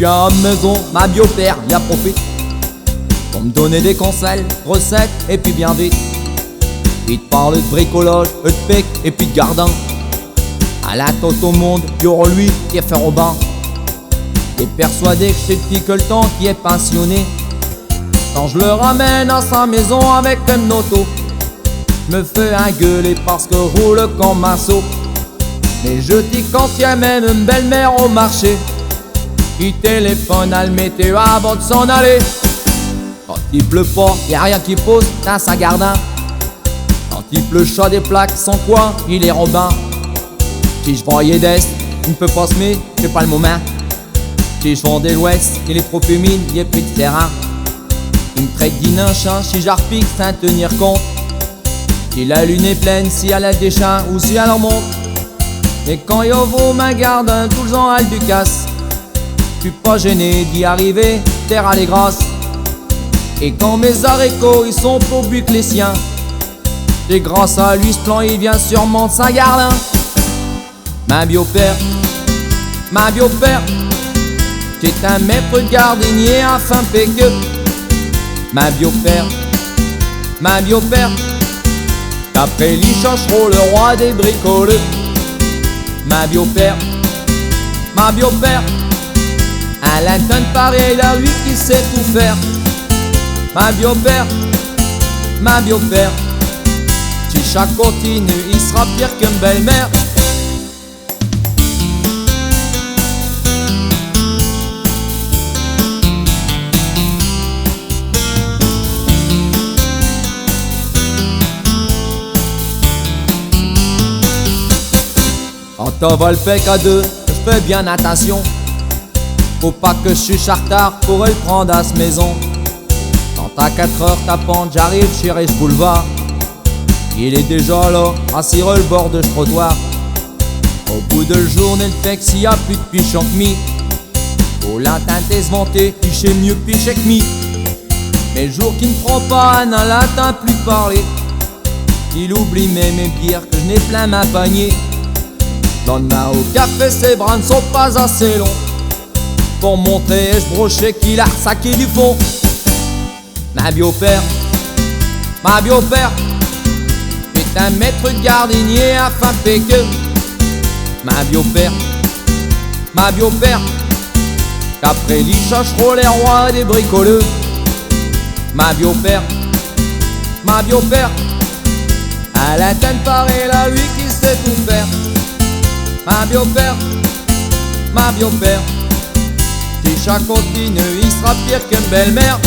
suis un homme maison, ma bio-père y a profite pour me donner des conseils, recettes et puis bien vite. Il te parle de bricolage, de pec et puis de gardin. À la tête au monde, y'aura lui qui est fait au bain. T'es persuadé que c'est le petit que le temps qui est passionné. Quand je le ramène à sa maison avec un auto, je me fais engueuler parce que roule comme un saut. Mais je dis quand y a même une belle-mère au marché, il téléphone à le météo avant de s'en aller. Quand il pleut pas, y'a rien qui pose dans sa gardin. Quand il pleut chaud des plaques, sans quoi il est Robin. Si je voyais d'Est, il ne peut pas se mettre, j'ai pas le moment. Si je vendais l'Ouest, il est trop humide, il y a plus de terrain. Il me traite d'inchin, si j'arpique sans tenir compte. Si la lune est pleine, si elle a des chiens ou si elle remonte. Et quand il vaut ma garde, tout le temps elle du casse. Je suis pas gêné d'y arriver, terre à les grâces. Et quand mes haricots ils sont plus but que les siens, c'est grâce à lui ce plan il vient sûrement de Saint-Gardin. Ma bio-père, c'est un maître gardinier afin péqueux. Ma bio-père, d'après lui chercheront le roi des bricoleux. Ma bio-père, à l'interne pareil à lui qui sait tout faire. Ma bio-père, si chaque continue, il sera pire qu'une belle-mère. Quand on va le pec à deux, je fais bien attention. Faut pas que je suis chartard pour le prendre à cette maison. Quand à 4 heures tapante, j'arrive chez Riche Boulevard. Il est déjà là, assis sur le bord de ce trottoir. Au bout de la journée, le texte, y a plus de pichon que mi. Faut l'entendre se vanter, il sait mieux picher que mi. Mais le jour qu'il ne prend pas, n'en l'entend plus parler. Il oublie même et pire que je n'ai plein ma panier. Lendemain au café, ses bras ne sont pas assez longs pour montrer et je brochais qu'il a saqué du fond. Ma bio-père, est un maître gardinier afin péqueux. Ma bio-père, qu'après lui chercheront les rois des bricoleux. Ma bio-père, à la tête pareil à lui qui sait tout faire. Ma bio-père, si chaque continue, il sera pire qu'une belle-mère.